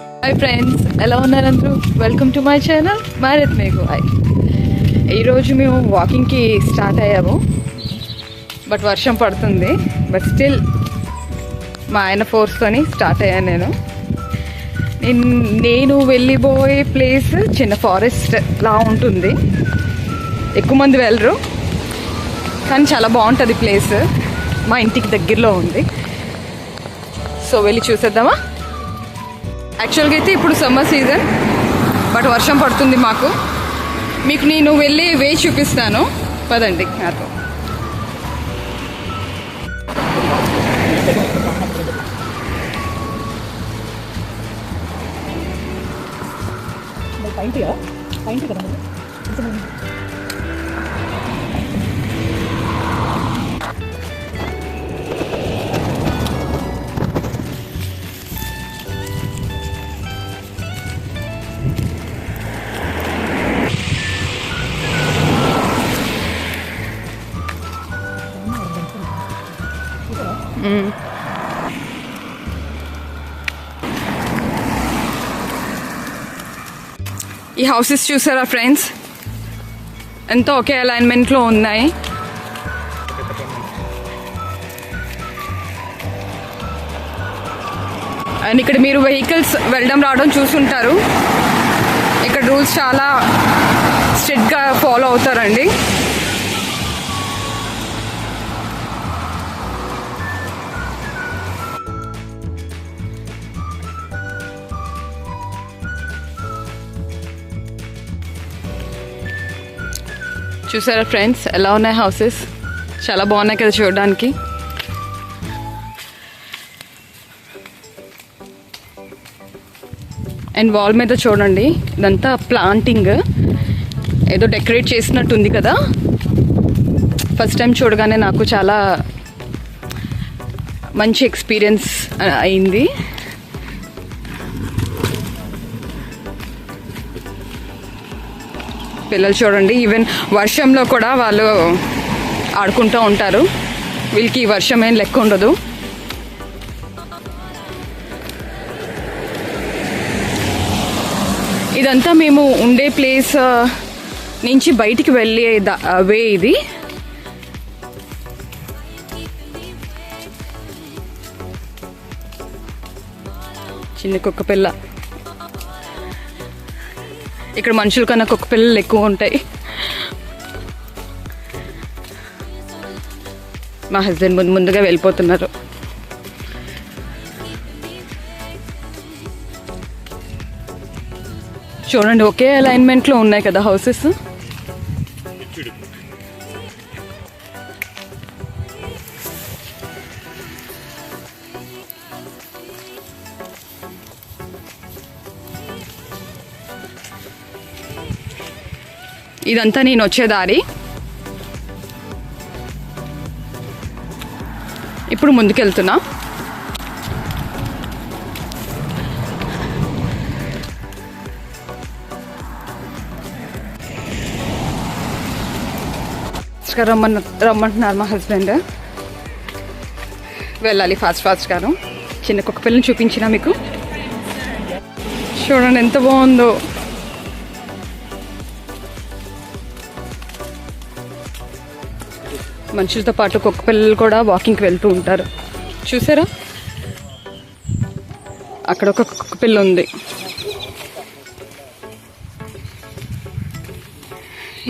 Hi friends, ఎలా ఉన్నారు అందరూ? Welcome to my channel marriage మేకు. హాయ్. ఈరోజు మేము వాకింగ్కి స్టార్ట్ అయ్యాము, బట్ వర్షం పడుతుంది. బట్ స్టిల్ మా ఆయన ఫోర్స్తోని స్టార్ట్ అయ్యాను. నేను వెళ్ళిపోయే ప్లేస్ చిన్న ఫారెస్ట్ లా ఉంటుంది. ఎక్కువ మంది వెళ్ళరు, కానీ చాలా బాగుంటుంది ప్లేస్. మా ఇంటికి దగ్గరలో ఉంది. సో వెళ్ళి చూసేద్దామా? యాక్చువల్గా అయితే ఇప్పుడు సమ్మర్ సీజన్, బట్ వర్షం పడుతుంది మాకు. మీకు నేను వెళ్ళి వే చూపిస్తాను, పదండి నాతో. ఈ హౌసెస్ చూసారా ఫ్రెండ్స్, ఎంతో ఒకే అలైన్మెంట్లో ఉన్నాయి. అండ్ ఇక్కడ మీరు వెహికల్స్ వెళ్ళడం రావడం చూసుంటారు. ఇక్కడ రూల్స్ చాలా స్ట్రిక్ట్గా ఫాలో అవుతారండి. చూసారా ఫ్రెండ్స్, ఎలా ఉన్నాయి హౌసెస్? చాలా బాగున్నాయి కదా చూడడానికి. అండ్ వాల్ మీద చూడండి, ఇదంతా ప్లాంటింగ్, ఏదో డెకరేట్ చేసినట్టుంది కదా. ఫస్ట్ టైం చూడగానే నాకు చాలా మంచి ఎక్స్పీరియన్స్ అయింది. పిల్లలు చూడండి, ఈవెన్ వర్షంలో కూడా వాళ్ళు ఆడుకుంటూ ఉంటారు. వీళ్ళకి వర్షం ఏం లెక్క ఉండదు. ఇదంతా మేము ఉండే ప్లేస్ నుంచి బయటికి వెళ్ళే వే ఇది. చిన్న కుక్క పిల్ల. ఇక్కడ మనుషుల కన్నా కుక్క పిల్లలు ఎక్కువ ఉంటాయి. మా హస్బెండ్ ముందుగా వెళ్ళిపోతున్నారు. చూడండి, ఒకే అలైన్మెంట్లో ఉన్నాయి కదా హౌసెస్. ఇదంతా నేను వచ్చే దారి. ఇప్పుడు ముందుకెళ్తున్నా. రమ్మంటున్నారు మా హస్బెండ్. వెళ్ళాలి ఫాస్ట్గాను. చిన్న కుక్క పిల్లని చూపించినా మీకు. చూడండి ఎంత బాగుందో. మనుషులతో పాటు కుక్క పిల్లలు కూడా వాకింగ్కి వెళ్తూ ఉంటారు. చూసారా, అక్కడ ఒక కుక్క పిల్ల ఉంది.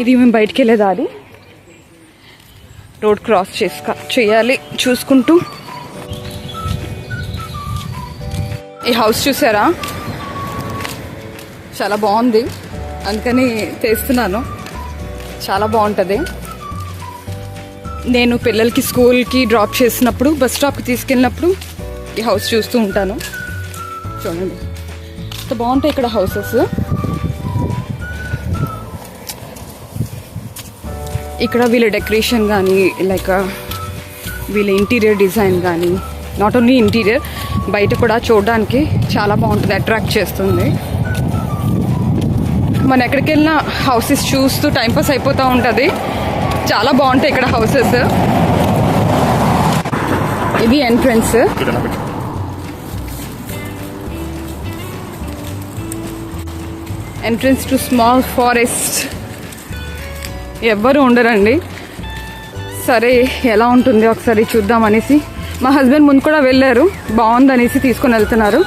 ఇది మేము బయటికి వెళ్ళేదాది. రోడ్ క్రాస్ చేయాలి చూసుకుంటూ. ఈ హౌస్ చూసారా, చాలా బాగుంది, అందుకని తీస్తున్నాను. చాలా బాగుంటుంది. నేను పిల్లలకి స్కూల్కి డ్రాప్ చేసినప్పుడు, బస్ స్టాప్కి తీసుకెళ్ళినప్పుడు ఈ హౌస్ చూస్తూ ఉంటాను. చూడండి ఎంత బాగుంటాయి ఇక్కడ హౌసెస్. ఇక్కడ వీళ్ళ డెకరేషన్ కానీ, లైక్ వీళ్ళ ఇంటీరియర్ డిజైన్ కానీ, నాట్ ఓన్లీ ఇంటీరియర్, బయట కూడా చూడడానికి చాలా బాగుంటుంది, అట్రాక్ట్ చేస్తుంది. మనం ఎక్కడికి వెళ్ళినా హౌసెస్ చూస్తూ టైంపాస్ అయిపోతూ ఉంటుంది. చాలా బాగుంటాయి ఇక్కడ హౌసెస్. ఇది entrance. Entrance to small forest. ఎవ్వరు ఉండరండి. సరే ఎలా ఉంటుంది ఒకసారి చూద్దాం అనేసి మా హస్బెండ్ ముందు కూడా వెళ్ళారు, బాగుందనేసి తీసుకొని వెళ్తున్నారు.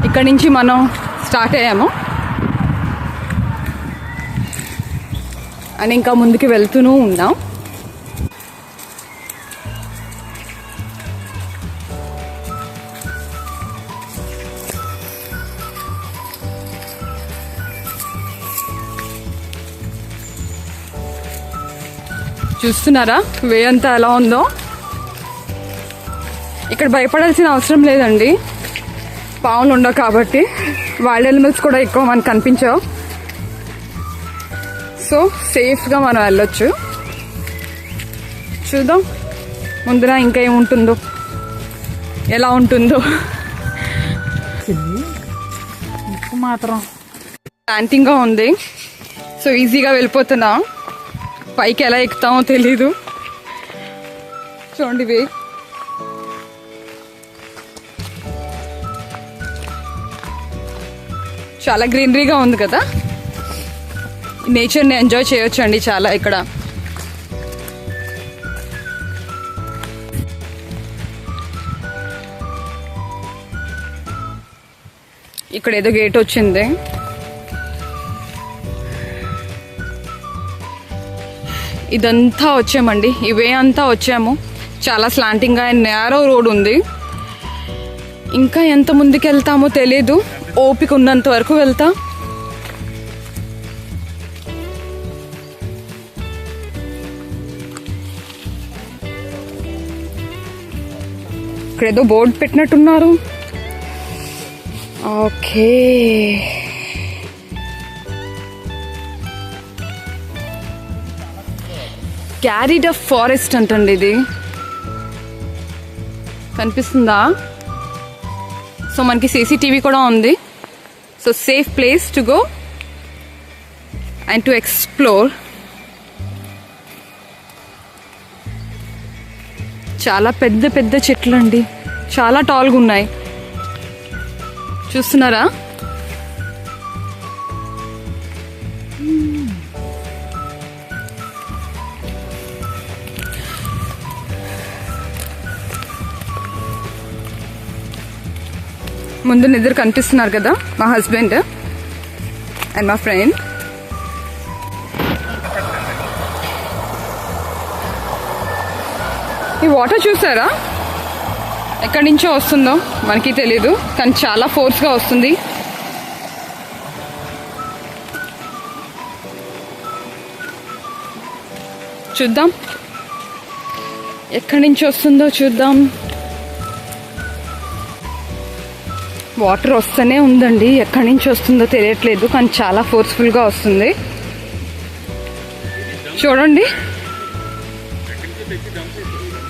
ఇక్కడి నుంచి మనం స్టార్ట్ అయ్యాము అని ఇంకా ముందుకు వెళ్తూనే ఉన్నాం. చూస్తున్నారా వే అంతా ఎలా ఉందో. ఇక్కడ భయపడాల్సిన అవసరం లేదండి, పావులు ఉండవు కాబట్టి. వైల్డ్ యానిమల్స్ కూడా ఎక్కువ మనకు కనిపించవు. సో సేఫ్గా మనం వెళ్ళొచ్చు. చూద్దాం ముందర ఇంకా ఏముంటుందో, ఎలా ఉంటుందో. మాత్రం ప్లాంటింగ్గా ఉంది, సో ఈజీగా వెళ్ళిపోతున్నాం. పైకి ఎలా ఎక్కుతామో తెలీదు. చూడండి వే. చాలా గ్రీనరీగా ఉంది కదా, నేచర్ని ఎంజాయ్ చేయొచ్చు అండి చాలా ఇక్కడ. ఇక్కడ ఏదో గేట్ వచ్చింది. ఇదంతా వచ్చామండి, ఈ వే అంతా వచ్చాము. చాలా స్లాంటింగ్గా అండ్ నేరో రోడ్ ఉంది. ఇంకా ఎంత ముందుకు వెళ్తామో తెలీదు, ఓపిక ఉన్నంత వరకు వెళ్తా. ఇక్కడ ఏదో బోర్డు పెట్టినట్టున్నారు. ఓకే, క్యారీడ్ ఆఫ్ ఫారెస్ట్ అంటండి ఇది. కనిపిస్తుందా? సో మనకి సీసీటీవీ కూడా ఉంది. So safe place to go and to explore. చాలా పెద్ద పెద్ద చెట్లు అండి, చాలా టాల్గా ఉన్నాయి. చూస్తున్నారా? ముందు నిద్ర కనిపిస్తున్నారు కదా, మా హస్బెండ్ అండ్ మా ఫ్రెండ్. ఈ వాటర్ చూసారా ఎక్కడి నుంచో వస్తుందో మనకి తెలీదు, కానీ చాలా ఫోర్స్గా వస్తుంది. చూద్దాం ఎక్కడి నుంచి వస్తుందో చూద్దాం. వాటర్ వస్తూనే ఉందండి, ఎక్కడి నుంచి వస్తుందో తెలియట్లేదు, కానీ చాలా ఫోర్స్ఫుల్గా వస్తుంది. చూడండి,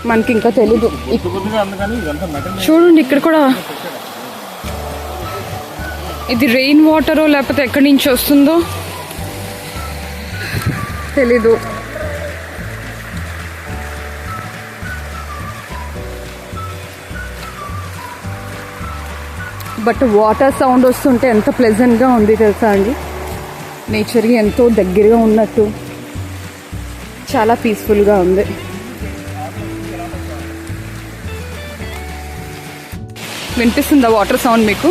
మనకి ఇంకా తెలీదు. చూడండి ఇక్కడ కూడా, ఇది రెయిన్ వాటరో లేకపోతే ఎక్కడి నుంచి వస్తుందో తెలీదు. బట్ వాటర్ సౌండ్ వస్తుంటే ఎంత ప్లెజెంట్గా ఉంది తెలుసా అండి. నేచర్కి ఎంతో దగ్గరగా ఉన్నట్టు, చాలా పీస్ఫుల్గా ఉంది. వినిపిస్తుందా వాటర్ సౌండ్ మీకు?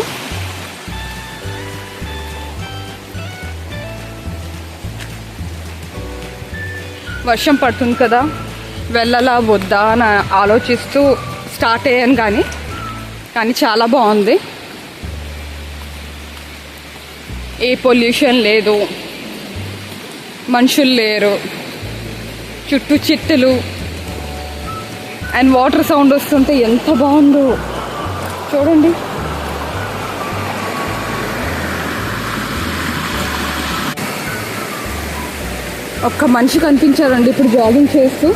వర్షం పడుతుంది కదా, వెళ్ళాలా వద్దా అని ఆలోచిస్తూ స్టార్ట్ అయ్యాను, కానీ చాలా బాగుంది. ఏ పొల్యూషన్ లేదు, మనుషులు లేరు, చుట్టూ చెట్లు అండ్ వాటర్ సౌండ్ వస్తుంటే ఎంత బాగుందో చూడండి. ఒక్క మనిషి కనిపించారండి ఇప్పుడు జాగింగ్ చేస్తూ.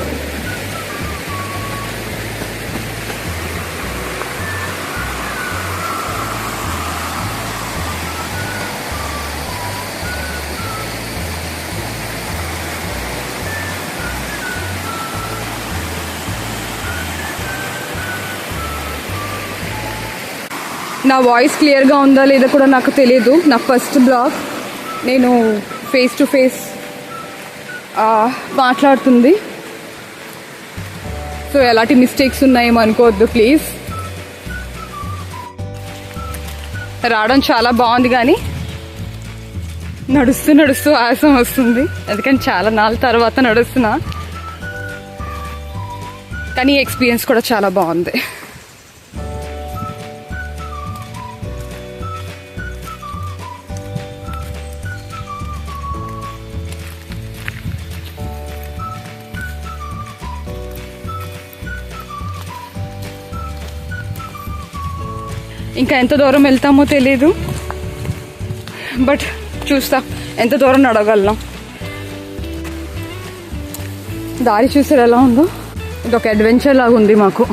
నా వాయిస్ క్లియర్గా ఉందా లేదా కూడా నాకు తెలియదు. నా ఫస్ట్ బ్లాగ్, నేను ఫేస్ టు ఫేస్ మాట్లాడుతుంది. సో ఎలాంటి మిస్టేక్స్ ఉన్నాయేమో అనుకోవద్దు ప్లీజ్. రావడం చాలా బాగుంది కానీ నడుస్తూ నడుస్తూ ఆయాసం వస్తుంది. ఎందుకంటే చాలా నాళ్ళ తర్వాత నడుస్తున్నా. కానీ ఎక్స్పీరియన్స్ కూడా చాలా బాగుంది. ఇంకా ఎంత దూరం వెళ్తామో తెలీదు, బట్ చూస్తా ఎంత దూరం నడవగలం. దారి చూసారు ఎలా ఉందో, ఇది ఒక అడ్వెంచర్ లాగా ఉంది మాకు.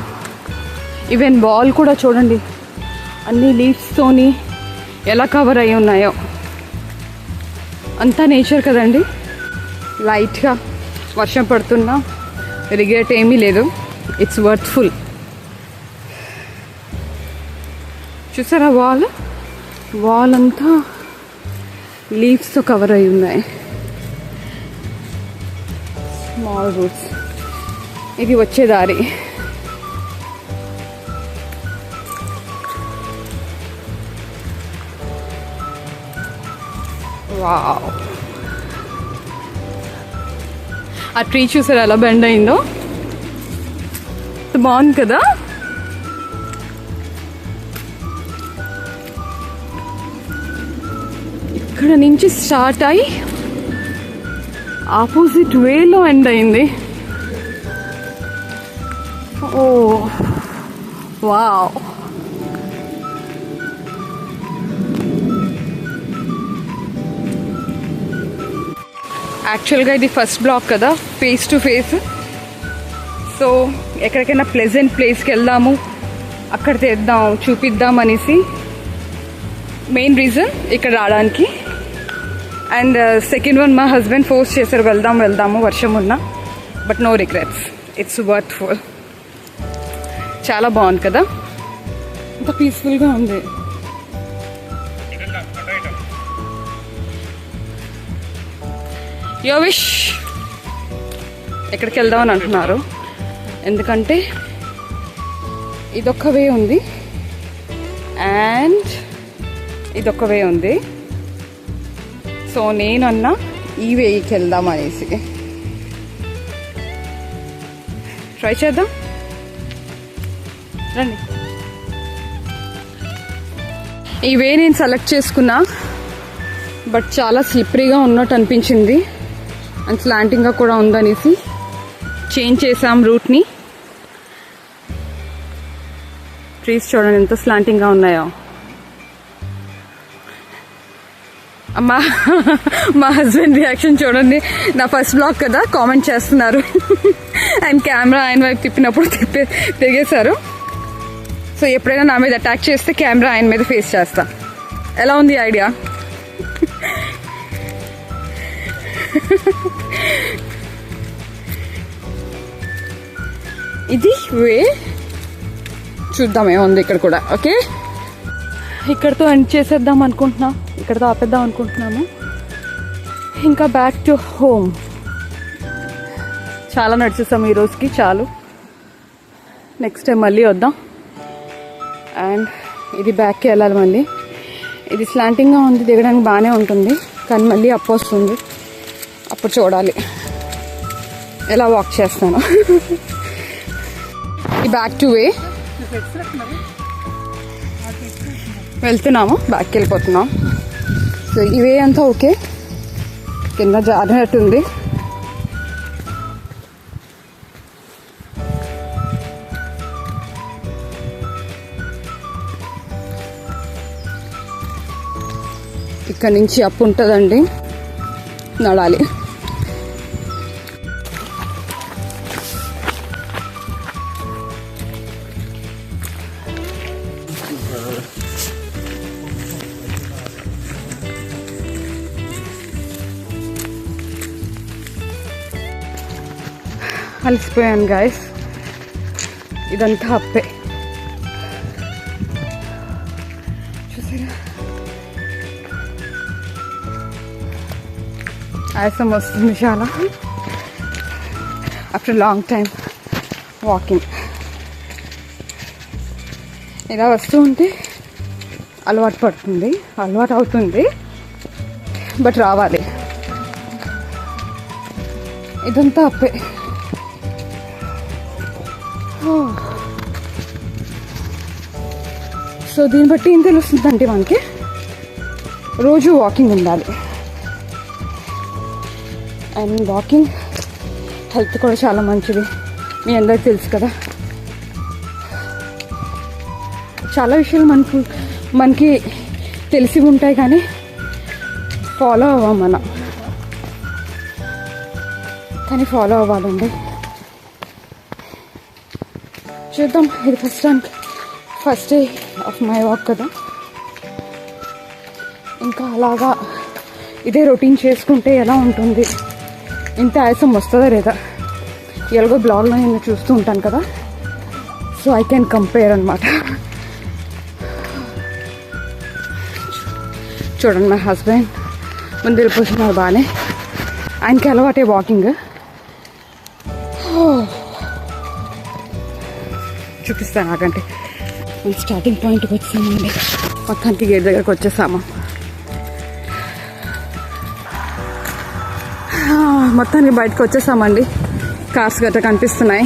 ఈవెన్ వాల్ కూడా చూడండి, అన్ని లీవ్స్తోని ఎలా కవర్ అయి ఉన్నాయో. అంతా నేచర్ కదండి. లైట్గా వర్షం పడుతున్నా రిగ్రెట్ ఏమీ లేదు. It's worthful. చూసారా వాల్ అంతా లీవ్స్తో కవర్ అయి ఉన్నాయి. Small roots. ఇది వచ్చే దారి. వావ్, ఆ ట్రీ చూసారా ఎలా బెండ్ అయిందో. బాగుంది కదా. ఇక్కడ నుంచి స్టార్ట్ అయ్యి ఆపోజిట్ వేలో ఎండ్ అయింది. Oh wow. యాక్చువల్గా ఇది ఫస్ట్ బ్లాక్ కదా, ఫేస్ టు ఫేస్. సో ఎక్కడికైనా ప్లెజెంట్ ప్లేస్కి వెళ్దాము, అక్కడ చూపిద్దాం అనేసి మెయిన్ రీజన్ ఇక్కడ రావడానికి. అండ్ సెకండ్ వన్, మా హస్బెండ్ ఫోర్స్ చేశారు వెళ్దాము వర్షం ఉన్నా. But no regrets, it's worthful. చాలా బాగుంది కదా, అంత పీస్ఫుల్గా ఉంది. యో విష్ ఎక్కడికి వెళ్దామని అంటున్నారు. ఎందుకంటే ఇదొక్క వే ఉంది అండ్ ఇదొక్క వే ఉంది. సో నేనన్నా ఈ వేకి వెళ్దాం అనేసి ట్రై చేద్దాం. రండి. ఈ వే నేను సెలెక్ట్ చేసుకున్నా, బట్ చాలా స్లిప్పరీగా ఉన్నట్టు అనిపించింది అండ్ స్లాంటింగ్గా కూడా ఉందనేసి చేంజ్ చేసాం రూట్ని. ట్రీస్ చూడండి ఎంత స్లాంటింగ్గా ఉన్నాయో. మా హస్బెండ్ రియాక్షన్ చూడండి. నా ఫస్ట్ బ్లాగ్ కదా, కామెంట్ చేస్తున్నారు. ఆయన కెమెరా ఆయన వైపు తిప్పినప్పుడు తిరిగేశారు. సో ఎప్పుడైనా నా మీద అటాక్ చేస్తే కెమెరా ఆయన మీద ఫేస్ చేస్తా. ఎలా ఉంది ఐడియా? ఇది వే. చూద్దాం ఏముంది ఇక్కడ కూడా. ఓకే, ఇక్కడతో ఎండ్ చేసేద్దాం అనుకుంటున్నాం, ఇక్కడతో ఆపేద్దాం అనుకుంటున్నాము. ఇంకా బ్యాక్ టు హోమ్. చాలా నడిచేస్తాం ఈ రోజుకి, చాలు. నెక్స్ట్ టైం మళ్ళీ వద్దాం. అండ్ ఇది బ్యాక్కి వెళ్ళాలి మళ్ళీ. ఇది స్లాంటింగ్గా ఉంది, దిగడానికి బాగానే ఉంటుంది, కానీ మళ్ళీ అప్ వస్తుంది. అప్పుడు చూడాలి ఎలా వాక్ చేస్తాను. ఈ బ్యాక్ టు వే వెళ్తున్నాము, బ్యాక్కి వెళ్ళిపోతున్నాం. సో ఈ వే అంతా ఓకే, కింద జారినట్టుంది. ఇక్కడ నుంచి అప్పు ఉంటుందండి, నడాలి. అలసిపోయాను గాయస్, ఇదంతా అప్పే. ఆయాసం వస్తుంది చాలా. ఆఫ్టర్ లాంగ్ టైం వాకింగ్ ఇలా వస్తూ ఉంటే అలవాటు అవుతుంది. బట్ రావాలి. ఇదంతా అప్పే. సో దీన్ని బట్టి ఏం తెలుస్తుందంటే మనకి రోజు వాకింగ్ ఉండాలి. అండ్ వాకింగ్ హెల్త్ కూడా చాలా మంచిది. మీ అందరికి తెలుసు కదా. చాలా విషయాలు మనకి తెలిసి ఉంటాయి కానీ ఫాలో అవ్వం మనం. కానీ ఫాలో అవ్వాలండి. చూద్దాం. ఇది first day of my walk కదా. ఇంకా అలాగా ఇదే రొటీన్ చేసుకుంటే ఎలా ఉంటుంది, ఇంత ఆయాసం వస్తుందా లేదా. ఎలాగో బ్లాగ్లో నేను చూస్తూ ఉంటాను కదా, సో ఐ కెన్ కంపేర్ అనమాట. చూడండి మా హస్బెండ్ ముందు వెళ్ళిపోతున్నారు బాగానే. ఆయనకి అలవాటే వాకింగ్. చూపిస్తాను నాకంటే. మేము స్టార్టింగ్ పాయింట్కి వచ్చామండి. మొత్తానికి గేట్ దగ్గరకు వచ్చేసాము. మొత్తానికి బయటకు వచ్చేసామండి. కార్స్ గట్రా కనిపిస్తున్నాయి.